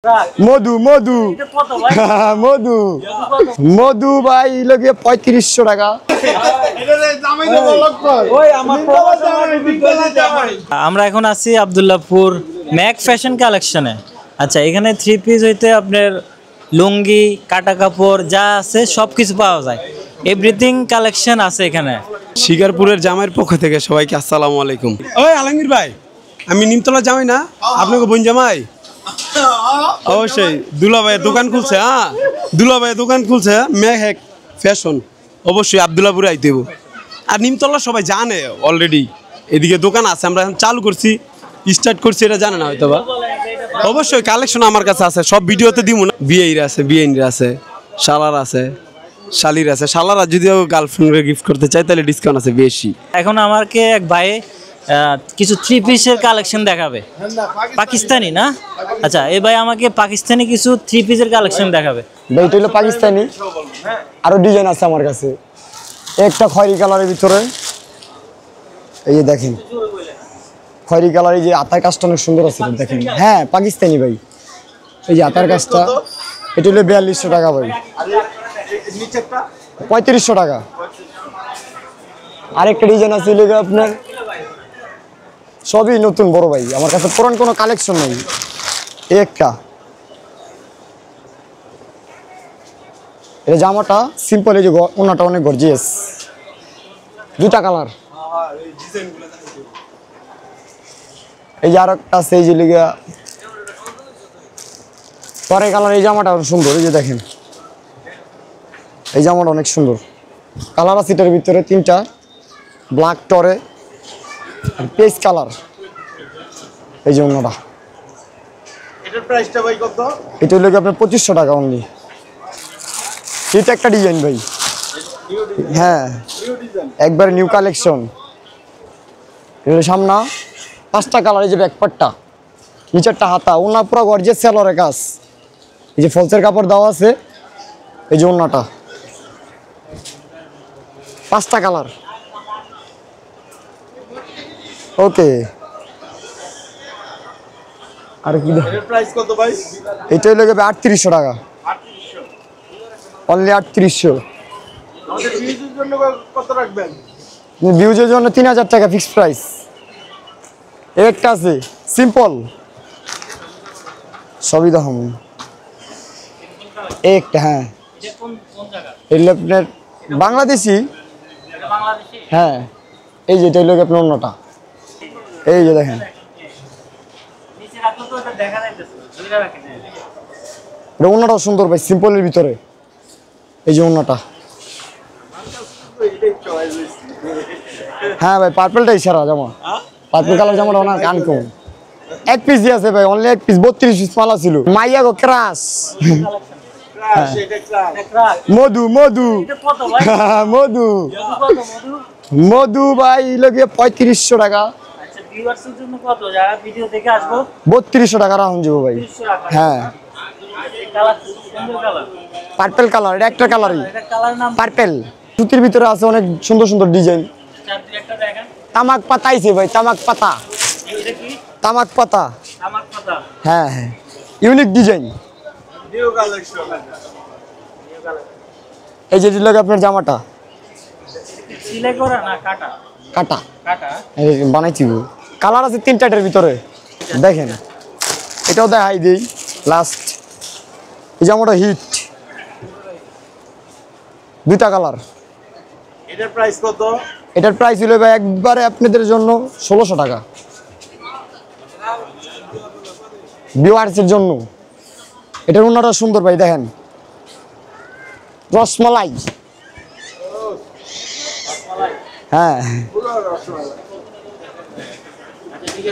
মধু মধু মধু মধু ভাই লগে 3500 টাকা। আমরা এখন আছি আব্দুল্লাহপুর ম্যাক ফ্যাশন কালেকশনে। আচ্ছা, এখানে থ্রি পিস হইতে আপনার লুঙ্গি, কাটা কাপড় যা আছে সব কিছু পাওয়া যায়, এভরিথিং কালেকশন আছে এখানে। শিকারপুরের জামাইয়ের পক্ষ থেকে সবাইকে আসসালামু আলাইকুম। ওই আলমগীর ভাই, আমি নিমতলা জামাই না, আপনাকে বোন জামাই? অবশ্যই দুলাভাইয়ের দোকান খুলছে। হ্যাঁ, দুলাভাইয়ের দোকান খুলছে ম্যাক ফ্যাশন, অবশ্যই আব্দুল্লাহপুরে আইতে হইব। আর নিমতলা সবাই জানে অলরেডি, এদিকে দোকান আছে, আমরা এখন চালু করছি, স্টার্ট করছি, এটা জানে না হয়তো বা। অবশ্যই কালেকশন আমার কাছে আছে, সব ভিডিওতে দিব না। বিয়ের আছে, বিয়ের আছে, শালার আছে, শালির আছে। শালারা যদিও গার্লফ্রেন্ডকে গিফট করতে চাই তাহলে ডিসকাউন্ট আছে বেশি। এখন আমাকে এক ভাই কিছু থ্রি পিসের কালেকশন দেখাবে, পাকিস্তানি না? আচ্ছা, এই ভাই আমাকে পাকিস্তানি কিছু থ্রি পিসের কালেকশন দেখাবে। এইটা হলো পাকিস্তানি, আরো ডিজাইন আছে আমার কাছে। একটা খয়েরি কালারের ভিতরে, এই যে দেখেন খয়েরি কালার, এই যে আতার কাজটা অনেক সুন্দর আছে দেখেন। হ্যাঁ, পাকিস্তানি ভাই, এই যে আতার কাজটা, এটা হলো 4200 টাকা ভাই। 3500 টাকা। আরেকটা ডিজাইন আছে আপনার, সবই নতুন বড় ভাই, আমার কাছে পুরান কোনো কালেকশন নেই। একটা এই জামাটা সিম্পল, এই যে ওনাটা অনেক গর্জিয়াস, দুটা কালার। এই যে আর একটা আছে, এই যে লিগা পরে কালার। এই জামাটা সুন্দর, এই যে দেখেন এই জামাটা অনেক সুন্দর। কালার আছে এটার ভিতরে তিনটা, ব্ল্যাক টরে আর পেস্ট কালার। এই যে অন্যটা, এটার প্রাইসটা ভাই কত? এটা হলো আপনার 2500 টাকা অনলি। এটা একটা ডিজাইন ভাই, হ্যাঁ একবারে নিউ কালেকশন। এগুলো সামনা 5টা কালার, এই যে ব্যাকপার্টটা, নিচেরটা হাতা, ওনা পুরো গর্জিয়াস সেলরের কাজ। এই যে ফলসের কাপড় দেওয়া আছে, এই যে ওনাটা 5টা কালার। ওকে, আর কি প্রাইস কত ভাই? এটা হলো 3800 টাকা অনলি। 3800। আমাদের ভিউজের জন্য কত রাখবেন? ভিউজের জন্য 3000 টাকা ফিক্সড প্রাইস। একটা আছে সিম্পল, সবই দাম একটা। হ্যাঁ, এগুলো আপনার বাংলাদেশি। হ্যাঁ, এই যে এটা হলো আপনার অন্যটা, এই যে দেখেন অন্যটাও সুন্দর ভাই, সিম্পলের ভিতরে। এই যে অন্যটা, হ্যাঁ ভাই পার্পেলটাই সেরা জামা, পার্পেল কালার জামাটা অনেক আনকমন। এক পিস দিয়ে আছে ভাই, অনলি এক পিস, 32 পিস মালা ছিল। মাইয়া গো ক্রাশ। মধু মধু মধু মধু ভাই লগে 3500 টাকা। 3200 টাকা রাখুন যাবো ভাই। হ্যাঁ, পার্পেল কালার, এটা একটা কালারই পার্পেল। সুতির ভিতরে আছে অনেক সুন্দর সুন্দর ডিজাইন। তামাক পাতা আইছে ভাই, তামাক পাতা, তামাক পাতা। হ্যাঁ হ্যাঁ, ইউনিক ডিজাইন। এই যে দিল আপনার জামাটা কাটা বানাইছি, কালার আছে 3টার ভিতরে। দেখেন এটাও দেখাই দিই লাস্ট। এই জামাটা হিট, 2টা কালার। এটার প্রাইস কত? এটার প্রাইস হলো ভাই একবারে আপনাদের জন্য 1600 টাকা ভিউয়ার্সের জন্য। এটার অন্যটা সুন্দর ভাই, দেখেন রসমালাই। হ্যাঁ,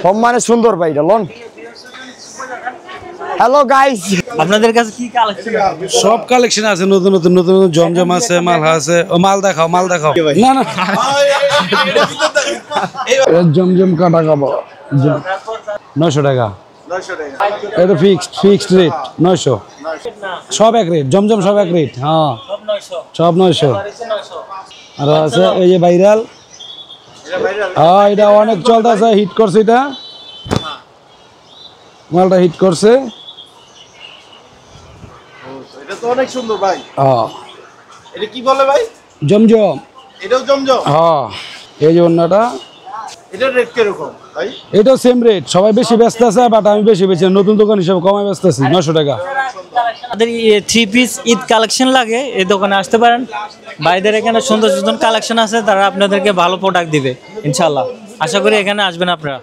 সব মানে সুন্দর ভাই এটা লন। হ্যালো গাইস, আপনাদের কাছে কি কালেকশন? সব কালেকশন আছে, নতুন নতুন নতুন নতুন জমজম আছে, মালহা আছে। ও মাল দেখাও, মাল দেখাও। না না, জমজম কাটা কাপড় 900 টাকা। এটা ফিক্সড রেট 900। সব এক রেট, জমজম সব এক রেট। হ্যাঁ, সব 900। আর আছে এই যে ভাইরাল, হ্যাঁ এটা অনেক চলতেছে, হিট করছে, এটা মালটা হিট করছে। এটা তো অনেক সুন্দর ভাই। হ্যাঁ এটা কি বলে ভাই? জমজম। এটাও জমজম। হ্যাঁ এই যে অন্যটা, এটার রেট কিরকম ভাই? এটাও সেম রেট, সবাই বেশি ব্যস্ত আছে বাট আমি বেশি বেশি নতুন দোকান হিসেবে কমায় ব্যস্ত আছি 900 টাকা। আমাদের 3 পিস ঈদ কালেকশন লাগে, এই দোকানে আসতে পারেন। ভাইদের এখানে সুন্দর সুন্দর কালেকশন আছে, তারা আপনাদেরকে ভালো প্রোডাক্ট দিবে ইনশাল্লাহ। আশা করি এখানে আসবেন আপনারা।